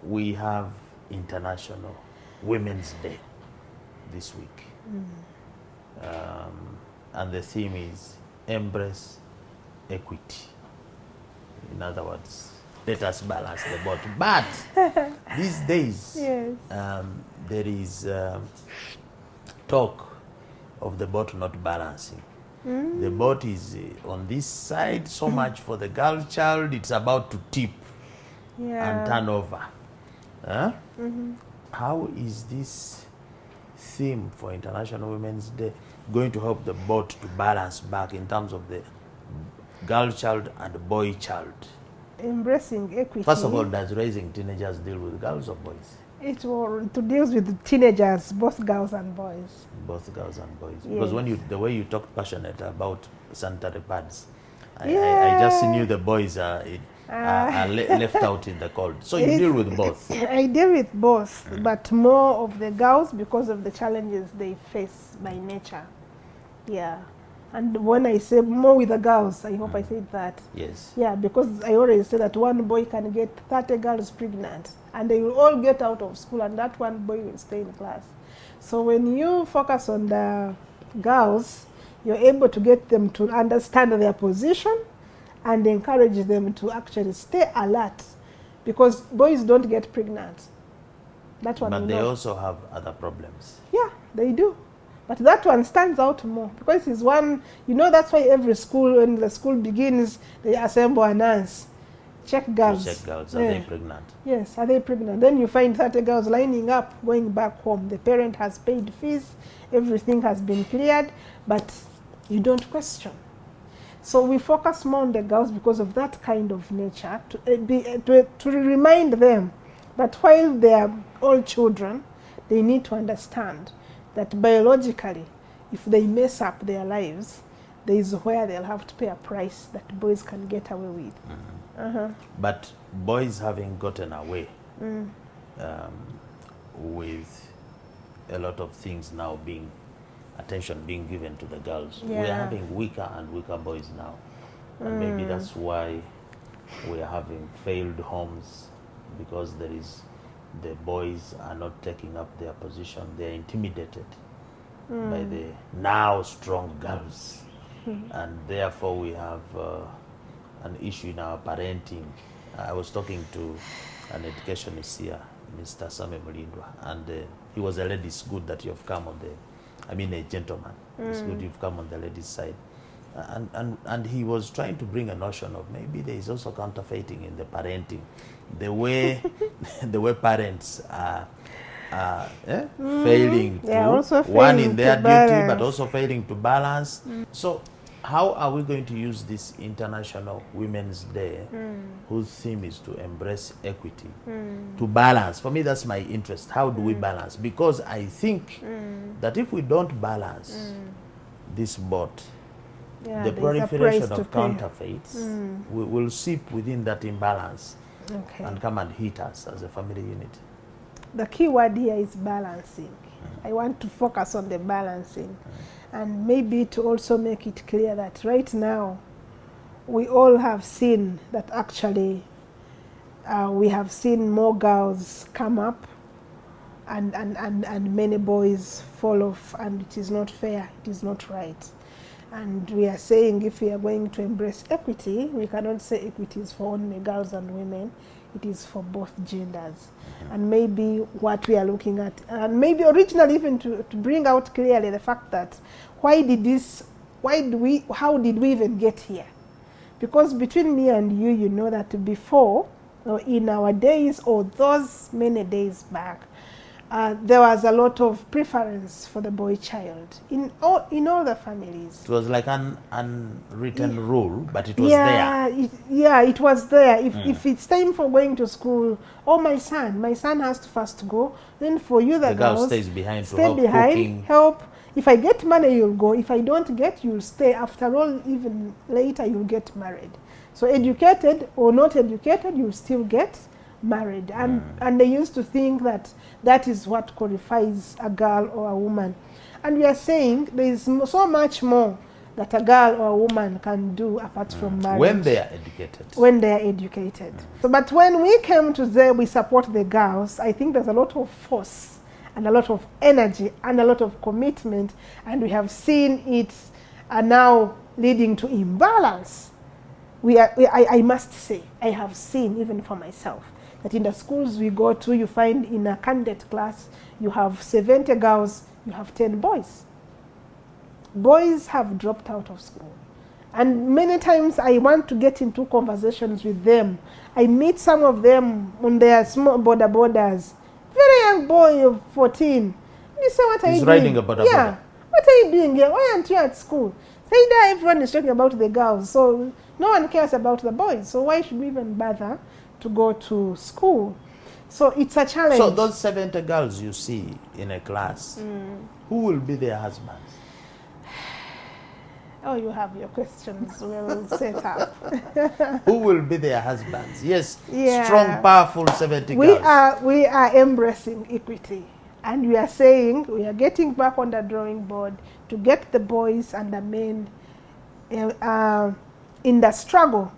Speaker 1: We have International Women's Day this week. And the theme is Embrace Equity. In other words, let us balance the boat. But these days,
Speaker 2: Yes.
Speaker 1: there is talk of the boat not balancing. The boat is on this side, so much for the girl child, it's about to tip and turn over. Huh? How is this theme for International Women's Day going to help the boat to balance back in terms of the girl child and boy child?
Speaker 2: Embracing equity.
Speaker 1: First of all, does raising teenagers deal with girls or boys?
Speaker 2: It deals with teenagers, both girls and boys.
Speaker 1: Both girls and boys.
Speaker 2: Yes.
Speaker 1: Because the way you talked passionate about sanitary pads, I just knew the boys are left out in the cold. So you deal with both.
Speaker 2: I deal with both, but more of the girls because of the challenges they face by nature. Yeah. And when I say more with the girls, I hope I said that.
Speaker 1: Yes.
Speaker 2: Yeah, because I always say that one boy can get 30 girls pregnant and they will all get out of school and that one boy will stay in class. So when you focus on the girls, you're able to get them to understand their position and encourage them to actually stay alert, because boys don't get pregnant. That one.
Speaker 1: But they also have other problems.
Speaker 2: Yeah, they do. But that one stands out more because it's one, that's why every school, when the school begins, they assemble and dance. Check girls.
Speaker 1: Check girls. Are they pregnant?
Speaker 2: Yes, are they pregnant? Then you find 30 girls lining up, going back home. The parent has paid fees, everything has been cleared, but you don't question. So we focus more on the girls because of that kind of nature, to remind them that while they are all children, they need to understand that biologically, if they mess up their lives, there is where they'll have to pay a price that boys can get away with.
Speaker 1: But boys having gotten away with a lot of things now attention being given to the girls.
Speaker 2: Yeah.
Speaker 1: We're having weaker and weaker boys now. And maybe that's why we're having failed homes, because the boys are not taking up their position. They're intimidated by the now strong girls. And therefore we have an issue in our parenting. I was talking to an educationist here, Mr. Same Mulindwa, and he was a lady. It's good that you've come on a gentleman. It's good you've come on the ladies' side. And he was trying to bring a notion of maybe there is also counterfeiting in the parenting. The way parents are failing to, one in their duty, but also failing to balance. So how are we going to use this International Women's Day, whose theme is to embrace equity, to balance? For me, that's my interest. How do we balance? Because I think that if we don't balance this boat, the proliferation of counterfeits will seep within that imbalance and come and hit us as a family unit.
Speaker 2: The key word here is balancing. I want to focus on the balancing. And maybe to also make it clear that right now, we all have seen that actually we have seen more girls come up and many boys fall off, and it is not fair, it is not right. And we are saying if we are going to embrace equity, we cannot say equity is for only girls and women. it is for both genders. And maybe what we are looking at, and maybe originally even to bring out clearly the fact that how did we even get here? Because between me and you, you know that before, or in our days, or those many days back, there was a lot of preference for the boy child in all the families.
Speaker 1: It was like an unwritten rule, but it was there.
Speaker 2: It was there. If it's time for going to school, oh, my son has to first go. Then for you, the
Speaker 1: girl stays behind to help cooking.
Speaker 2: Help. If I get money, you'll go. If I don't get, you'll stay. After all, even later, you'll get married. So educated or not educated, you'll still get married. And they used to think that that is what qualifies a girl or a woman. And we are saying there is so much more that a girl or a woman can do apart from marriage.
Speaker 1: When they are educated.
Speaker 2: When they are educated. So, but when we came to say we support the girls, I think there's a lot of force and a lot of energy and a lot of commitment. And we have seen it now leading to imbalance. I must say, I have seen, even for myself, that in the schools we go to, you find in a candidate class, you have 70 girls, you have 10 boys. Boys have dropped out of school. And many times I want to get into conversations with them. I meet some of them on their small borders. Very young boy of 14. You say, what are you doing? He's
Speaker 1: riding a border.
Speaker 2: Yeah. What are you doing here? Why aren't you at school? Say that everyone is talking about the girls. So no one cares about the boys. So why should we even bother to go to school? So it's a challenge.
Speaker 1: So those 70 girls you see in a class, who will be their husbands?
Speaker 2: Oh, you have your questions well set up.
Speaker 1: Who will be their husbands? Yes, strong, powerful 70
Speaker 2: we
Speaker 1: girls.
Speaker 2: We are embracing equity. And we are saying we are getting back on the drawing board to get the boys and the men in the struggle.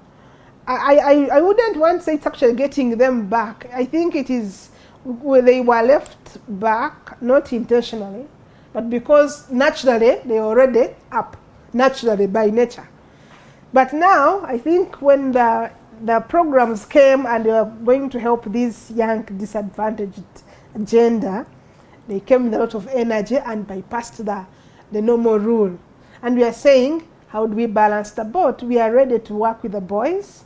Speaker 2: I wouldn't want to say it's actually getting them back. I think it is where they were left back, not intentionally, but because naturally they are already up, naturally by nature. But now I think when the programs came and they were going to help this young disadvantaged gender, they came with a lot of energy and bypassed the normal rule. And we are saying, how do we balance the both? We are ready to work with the boys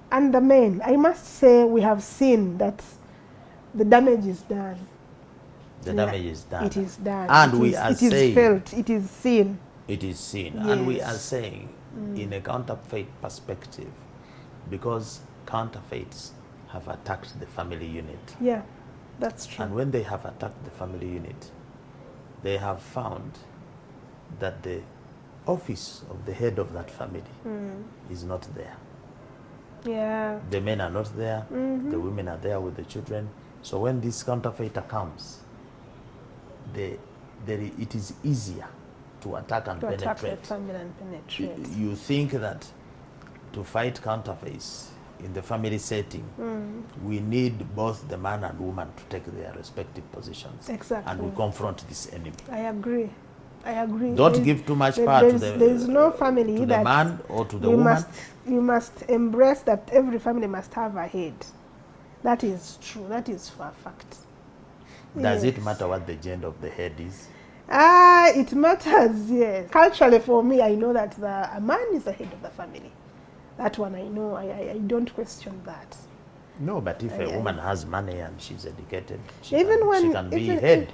Speaker 2: and the men. I must say we have seen that the damage is done.
Speaker 1: The damage is done.
Speaker 2: It is done.
Speaker 1: And we are saying...
Speaker 2: It is felt. It is seen.
Speaker 1: It is seen.
Speaker 2: Yes.
Speaker 1: And we are saying, in a counterfeit perspective, because counterfeits have attacked the family unit.
Speaker 2: Yeah, that's true.
Speaker 1: And when they have attacked the family unit, they have found that the office of the head of that family is not there.
Speaker 2: Yeah.
Speaker 1: The men are not there. The women are there with the children. So when this counterfeiter comes, it is easier to attack and penetrate.
Speaker 2: Attack the family and penetrate.
Speaker 1: You think that to fight counterfeits in the family setting, we need both the man and woman to take their respective positions.
Speaker 2: Exactly.
Speaker 1: And we confront this enemy.
Speaker 2: I agree. I agree.
Speaker 1: Don't give too much power to
Speaker 2: there's no family
Speaker 1: to the man or to the
Speaker 2: you
Speaker 1: woman.
Speaker 2: You must embrace that every family must have a head. That is true. That is for a fact.
Speaker 1: Does it matter what the gender of the head is?
Speaker 2: It matters, yes. Culturally, for me, I know that a man is the head of the family. That one I know. I don't question that.
Speaker 1: No, but if a woman has money and she's educated, she
Speaker 2: even
Speaker 1: can be head.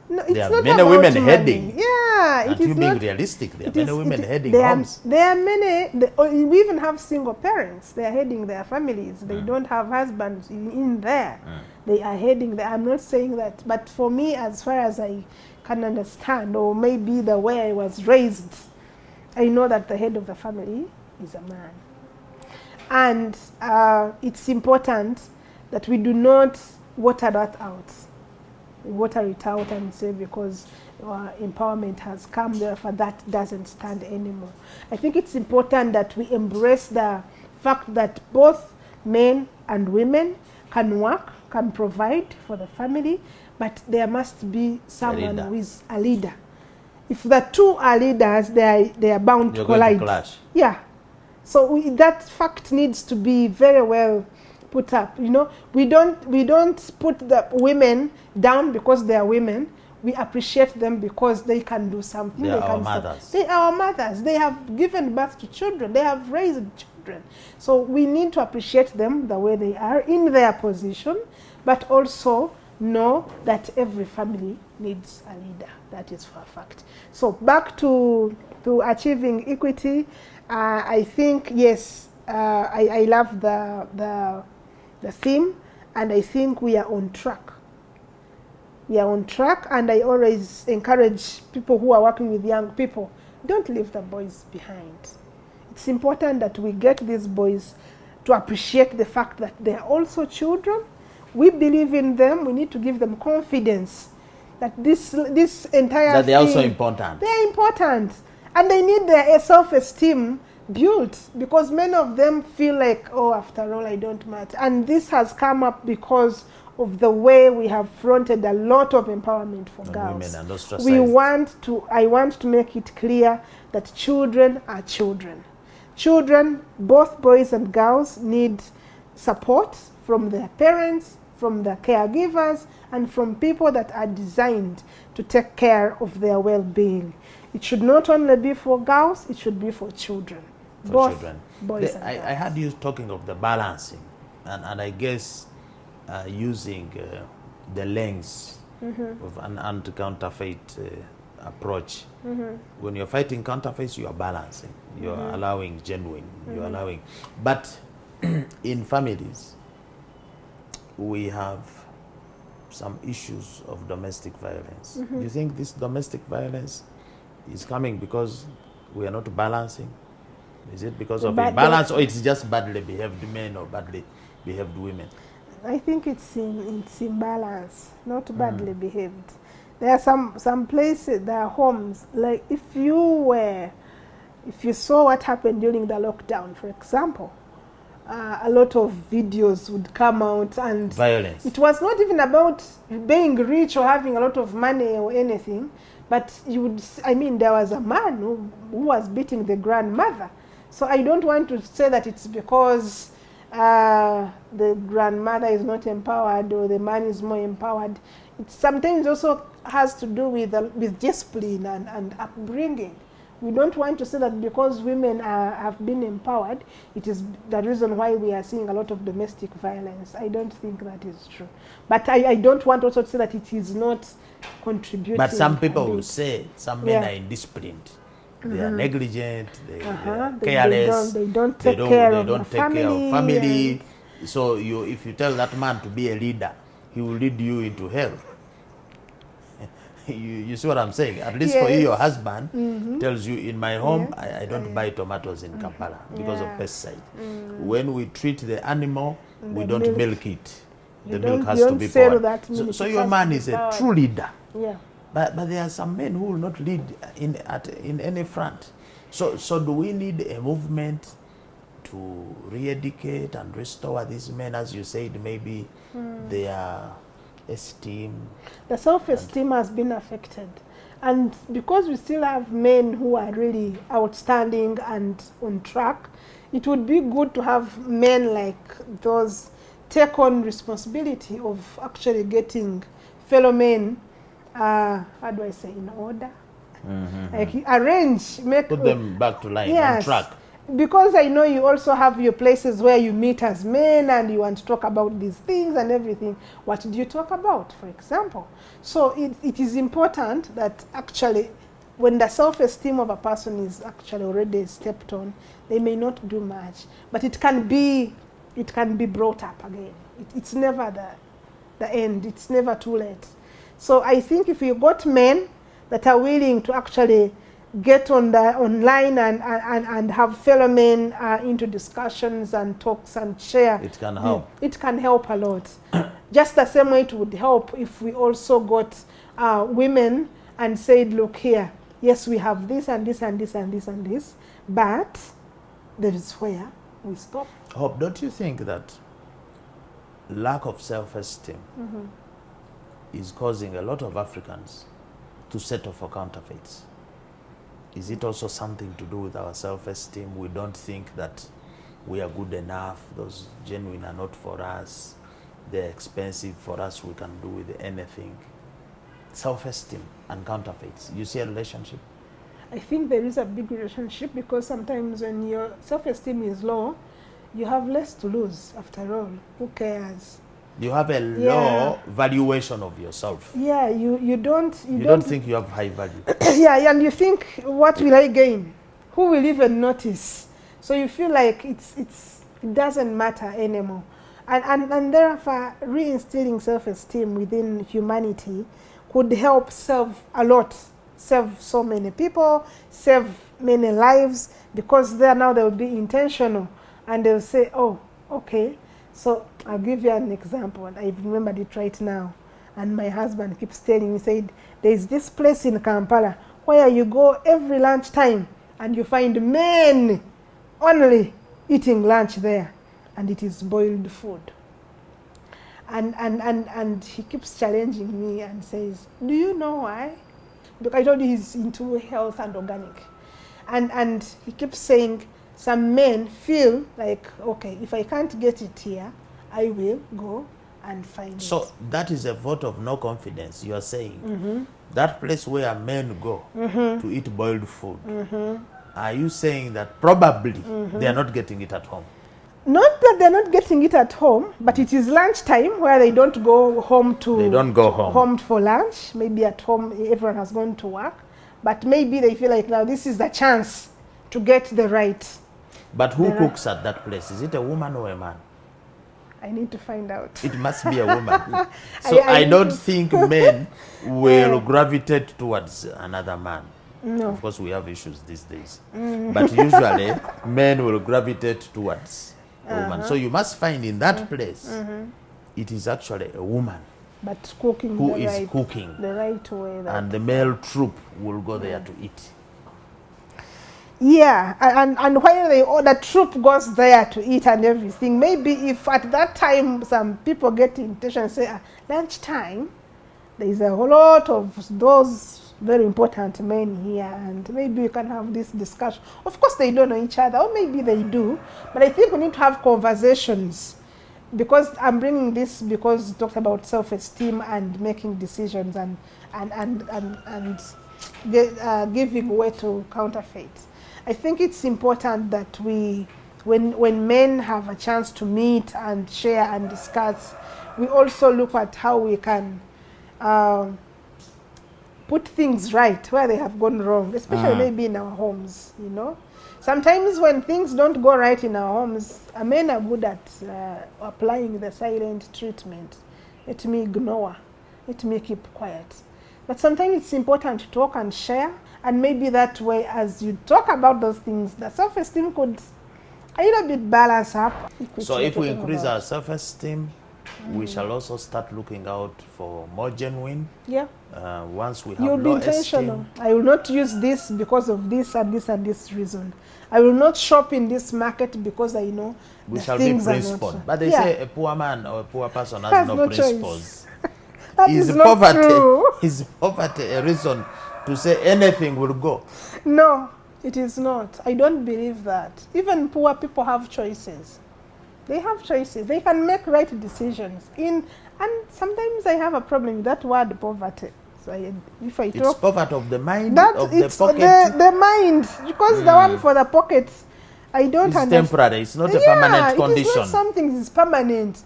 Speaker 2: No, it's
Speaker 1: there
Speaker 2: not
Speaker 1: are many women
Speaker 2: money.
Speaker 1: heading.
Speaker 2: Yeah,
Speaker 1: and
Speaker 2: it is
Speaker 1: you being realistic, there are many women heading homes.
Speaker 2: There are many. We even have single parents. They are heading their families. They don't have husbands in there. They are heading there. I'm not saying that, but for me, as far as I can understand, or maybe the way I was raised, I know that the head of the family is a man. And it's important that we do not water that out. Water it out and say because empowerment has come, therefore that doesn't stand anymore. I think it's important that we embrace the fact that both men and women can work, can provide for the family, but there must be someone who is a leader. If the two are leaders, they are bound to collide.
Speaker 1: Going to clash.
Speaker 2: Yeah. So that fact needs to be very well put up. You know, we don't put the women down because they are women. We appreciate them because they can do something.
Speaker 1: They are our mothers.
Speaker 2: They are our mothers. They have given birth to children. They have raised children. So we need to appreciate them the way they are in their position, but also know that every family needs a leader. That is for a fact. So back to achieving equity, I think, yes, I love the theme, and I think we are on track. We are on track, and I always encourage people who are working with young people, don't leave the boys behind. It's important that we get these boys to appreciate the fact that they are also children. We believe in them. We need to give them confidence that this entire
Speaker 1: that they are
Speaker 2: thing,
Speaker 1: also important.
Speaker 2: They are important, and they need their self-esteem built, because many of them feel like, oh, after all, I don't matter. And this has come up because of the way we have fronted a lot of empowerment for girls.
Speaker 1: Women and ostracized.
Speaker 2: I want to make it clear that children are children. Children, both boys and girls, need support from their parents, from the caregivers, and from people that are designed to take care of their well-being. It should not only be for girls, it should be for children. Both boys and girls.
Speaker 1: I heard you talking of the balancing, and I guess using the lens of an anti-counterfeit approach. When you're fighting counterfeits, you are balancing. You're allowing genuine. You're allowing. But in families, we have some issues of domestic violence. Do you think this domestic violence is coming because we are not balancing? Is it because of imbalance, or it's just badly behaved men or badly behaved women?
Speaker 2: I think it's imbalance, not badly behaved. There are some places, there are homes, like if you saw what happened during the lockdown, for example, a lot of videos would come out, and
Speaker 1: violence.
Speaker 2: It was not even about being rich or having a lot of money or anything, but there was a man who was beating the grandmother. So I don't want to say that it's because the grandmother is not empowered or the man is more empowered. It sometimes also has to do with discipline and upbringing. We don't want to say that because women have been empowered, it is the reason why we are seeing a lot of domestic violence. I don't think that is true. But I don't want also to say that it is not contributing.
Speaker 1: But some people will say some men are indisciplined. They are negligent, they are careless,
Speaker 2: they don't take care of
Speaker 1: family. So if you tell that man to be a leader, he will lead you into hell. You see what I'm saying? At least for you, your husband tells you, in my home, I don't buy tomatoes in Kampala because of pesticides. When we treat the animal, we don't milk it. The milk has to be poured. So your man is a true leader.
Speaker 2: Yeah.
Speaker 1: But there are some men who will not lead in any front. So do we need a movement to re-educate and restore these men, as you said, maybe their esteem? The
Speaker 2: self-esteem has been affected. And because we still have men who are really outstanding and on track, it would be good to have men like those take on responsibility of actually getting fellow men how do I say, in order? Like
Speaker 1: put them back to line, on track.
Speaker 2: Because I know you also have your places where you meet as men and you want to talk about these things and everything. What do you talk about, for example? So it is important that actually when the self-esteem of a person is actually already stepped on, they may not do much, but it can be brought up again. It's never the end. It's never too late. So I think if you got men that are willing to actually get online and have fellow men into discussions and talks and share,
Speaker 1: it can help.
Speaker 2: It can help a lot. Just the same way it would help if we also got women and said, look here, yes, we have this and this and this and this and this, but there is where we stop.
Speaker 1: Hope, don't you think that lack of self-esteem is causing a lot of Africans to settle for counterfeits? Is it also something to do with our self-esteem? We don't think that we are good enough, those genuine are not for us, they're expensive for us, we can do with anything. Self-esteem and counterfeits, you see a relationship?
Speaker 2: I think there is a big relationship, because sometimes when your self-esteem is low, you have less to lose. After all, who cares?
Speaker 1: You have a low valuation of yourself.
Speaker 2: Yeah, you don't
Speaker 1: think you have high value.
Speaker 2: Yeah, and you think, what will I gain? Who will even notice? So you feel like it doesn't matter anymore. And therefore, reinstilling self-esteem within humanity could help save a lot, save so many people, save many lives, because now they will be intentional, and they'll say, oh, okay. So I'll give you an example. I remembered it right now. And my husband keeps telling me, said, there's this place in Kampala where you go every lunchtime and you find men only eating lunch there, and it is boiled food. And he keeps challenging me and says, do you know why? Because I told you he's into health and organic. And he keeps saying, some men feel like, okay, if I can't get it here, I will go and find it.
Speaker 1: So that is a vote of no confidence. You are saying that place where men go to eat boiled food, are you saying that probably they are not getting it at home?
Speaker 2: Not that they're not getting it at home, but it is lunchtime where they don't go home to...
Speaker 1: They don't go home
Speaker 2: for lunch. Maybe at home everyone has gone to work. But maybe they feel like, now this is the chance to get the right.
Speaker 1: But who cooks at that place? Is it a woman or a man?
Speaker 2: I need to find out.
Speaker 1: It must be a woman. So I don't think men will gravitate towards another man.
Speaker 2: No.
Speaker 1: Of course, we have issues these days. But usually, men will gravitate towards a woman. So you must find in that place, it is actually a woman.
Speaker 2: But cooking
Speaker 1: who is cooking
Speaker 2: the right way.
Speaker 1: And the male troop will go there to eat.
Speaker 2: Yeah, and while the troop goes there to eat and everything, maybe if at that time some people get invitation and say, lunchtime, there is a whole lot of those very important men here, and maybe we can have this discussion. Of course, they don't know each other, or maybe they do, but I think we need to have conversations, because I'm bringing this because it talks about self-esteem and making decisions and giving way to counterfeit. I think it's important that when men have a chance to meet and share and discuss, we also look at how we can put things right where they have gone wrong, especially maybe in our homes, you know. Sometimes when things don't go right in our homes, men are good at applying the silent treatment. Let me ignore, let me keep quiet. But sometimes it's important to talk and share, and maybe that way, as you talk about those things, the self-esteem could a little bit balance up.
Speaker 1: So if we increase our self-esteem, we shall also start looking out for more genuine.
Speaker 2: Yeah.
Speaker 1: Once we have
Speaker 2: You'll
Speaker 1: low
Speaker 2: be intentional.
Speaker 1: esteem.
Speaker 2: I will not use this because of this and this and this reason. I will not shop in this market because I know
Speaker 1: we
Speaker 2: the
Speaker 1: shall be
Speaker 2: things
Speaker 1: principled.
Speaker 2: are not.
Speaker 1: But they say a poor man or a poor person has no principles.
Speaker 2: That is not true.
Speaker 1: Is poverty a reason to say anything will go?
Speaker 2: No, it is not. I don't believe that. Even poor people have choices. They have choices. They can make right decisions. And sometimes I have a problem with that word poverty. So if I talk,
Speaker 1: it's poverty of the mind,
Speaker 2: of the pocket. The mind, because the one for the pocket, I don't understand.
Speaker 1: It's temporary. It's not a permanent condition.
Speaker 2: It is not something is permanent.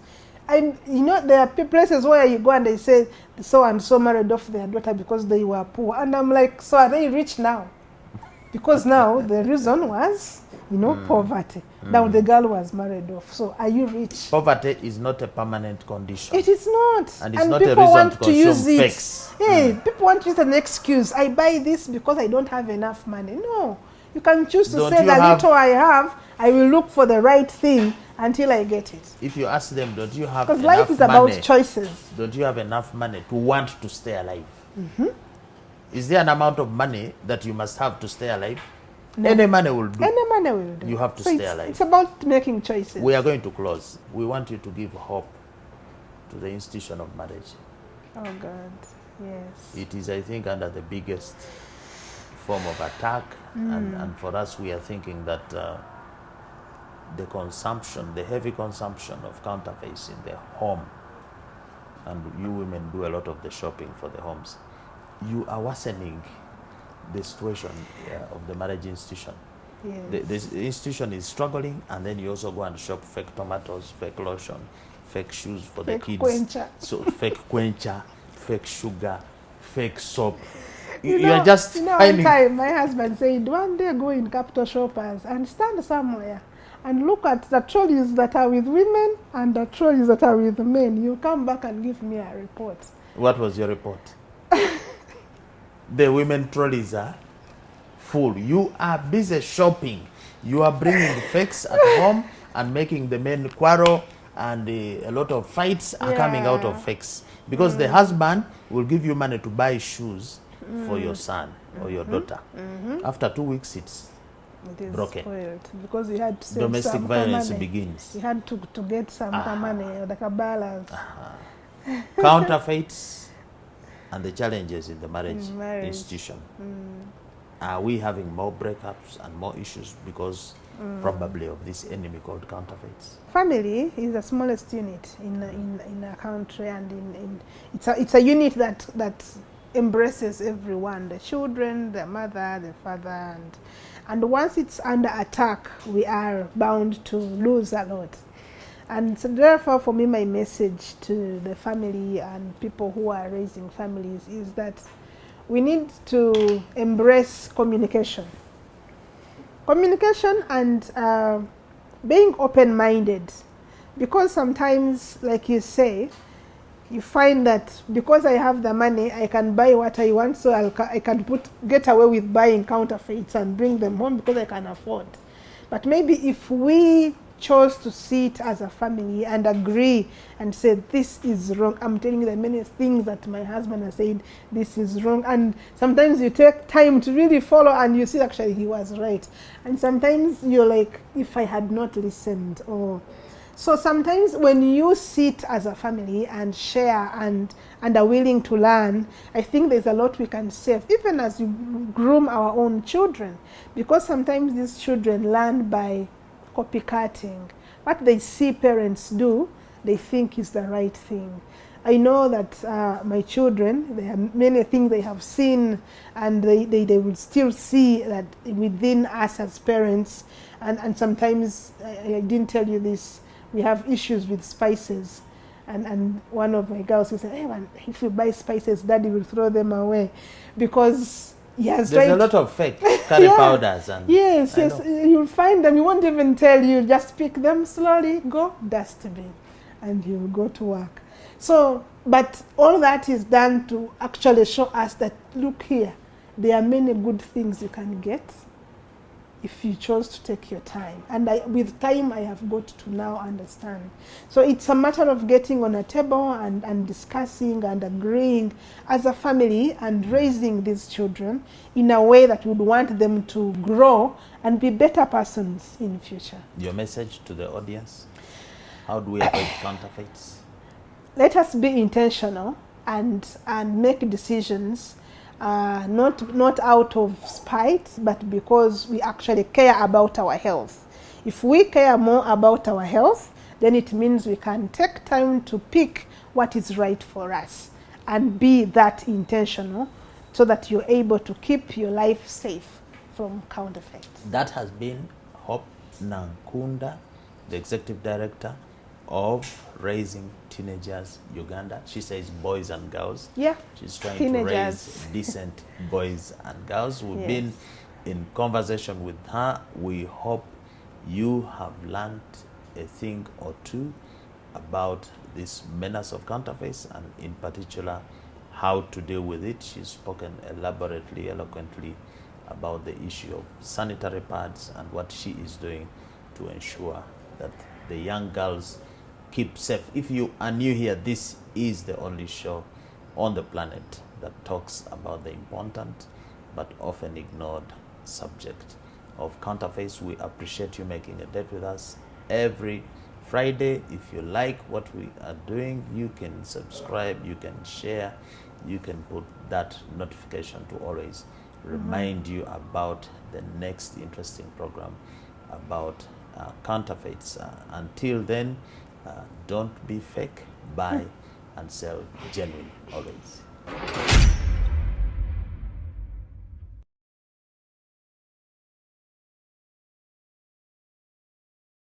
Speaker 2: And you know, there are places where you go and they say so and so married off their daughter because they were poor, and I'm like, so are they rich now? Because now the reason was, you know, poverty. Now the girl was married off. So are you rich?
Speaker 1: Poverty is not a permanent condition.
Speaker 2: It is not.
Speaker 1: And it's not a reason to consume fakes.
Speaker 2: Hey, people want to use an excuse. I buy this because I don't have enough money. No. You can choose to say the little I have, I will look for the right thing until I get it.
Speaker 1: If you ask them, don't you have enough money?
Speaker 2: Because life is about choices.
Speaker 1: Don't you have enough money to want to stay alive? Is there an amount of money that you must have to stay alive? No. Any money will do.
Speaker 2: Any money will do.
Speaker 1: You have to stay alive.
Speaker 2: It's about making choices.
Speaker 1: We are going to close. We want you to give hope to the institution of marriage.
Speaker 2: Oh God, yes.
Speaker 1: It is, I think, under the biggest form of attack. And for us, we are thinking that the consumption, the heavy consumption of counterfeits in the home, and you women do a lot of the shopping for the homes, you are worsening the situation of the marriage institution.
Speaker 2: Yes.
Speaker 1: The institution is struggling, and then you also go and shop fake tomatoes, fake lotion, fake shoes for
Speaker 2: Fake
Speaker 1: the kids.
Speaker 2: quencher.
Speaker 1: So fake quencher, fake sugar, fake soap.
Speaker 2: You
Speaker 1: You are just
Speaker 2: one
Speaker 1: finding.
Speaker 2: time my husband said, one day go in Capital Shoppers and stand somewhere and look at the trolleys that are with women and the trolleys that are with men. You come back and give me a report.
Speaker 1: What was your report? The women trolleys are full. You are busy shopping. You are bringing fakes at home and making the men quarrel, and a lot of fights are coming out of fakes. Because the husband will give you money to buy shoes for your son or your daughter. After 2 weeks, it is broken.
Speaker 2: Spoiled because you had to save
Speaker 1: Domestic
Speaker 2: some
Speaker 1: violence
Speaker 2: money.
Speaker 1: begins.
Speaker 2: You had to get some money, like a balance.
Speaker 1: Counterfeits and the challenges in the marriage institution. Are we having more breakups and more issues because probably of this enemy called counterfeits?
Speaker 2: Family is the smallest unit in a country, and it's a unit that embraces everyone, the children, the mother, the father, and once it's under attack, we are bound to lose a lot. And so therefore, for me, my message to the family and people who are raising families is that we need to embrace communication. Communication and being open-minded. Because sometimes, like you say, you find that because I have the money, I can buy what I want, so I can get away with buying counterfeits and bring them home because I can afford. But maybe if we chose to sit as a family and agree and say, this is wrong. I'm telling you the many things that my husband has said, this is wrong. And sometimes you take time to really follow and you see actually he was right. And sometimes you're like, if I had not listened. So sometimes when you sit as a family and share and are willing to learn, I think there's a lot we can save, even as you groom our own children. Because sometimes these children learn by copycatting. What they see parents do, they think is the right thing. I know that my children, there are many things they have seen, and they will still see that within us as parents. And sometimes, I didn't tell you this, we have issues with spices. And one of my girls will say, hey man, if you buy spices, daddy will throw them away. Because there's
Speaker 1: a lot of fake curry powders. And
Speaker 2: yes, you'll find them. You won't even tell you. Just pick them slowly, go dustbin, and you'll go to work. So, but all that is done to actually show us that, look here, there are many good things you can get if you chose to take your time. And with time, I have got to now understand. So it's a matter of getting on a table and discussing and agreeing as a family and raising these children in a way that would want them to grow and be better persons in the future.
Speaker 1: Your message to the audience? How do we avoid counterfeits?
Speaker 2: Let us be intentional and make decisions not out of spite, but because we actually care about our health. If we care more about our health, then it means we can take time to pick what is right for us and be that intentional so that you're able to keep your life safe from counterfeit.
Speaker 1: That has been Hope Nankunda, the Executive Director of Raising Teenagers Uganda. She says boys and girls.
Speaker 2: Yeah.
Speaker 1: She's trying
Speaker 2: teenagers.
Speaker 1: to raise decent boys and girls. We've been in conversation with her. We hope you have learned a thing or two about this menace of counterfeits, and in particular how to deal with it. She's spoken elaborately, eloquently about the issue of sanitary pads and what she is doing to ensure that the young girls keep safe. If you are new here, this is the only show on the planet that talks about the important but often ignored subject of counterfeits. We appreciate you making a date with us every Friday. If you like what we are doing, you can subscribe, you can share, you can put that notification to always remind you about the next interesting program about counterfeits. Until then, don't be fake, buy and sell genuine always.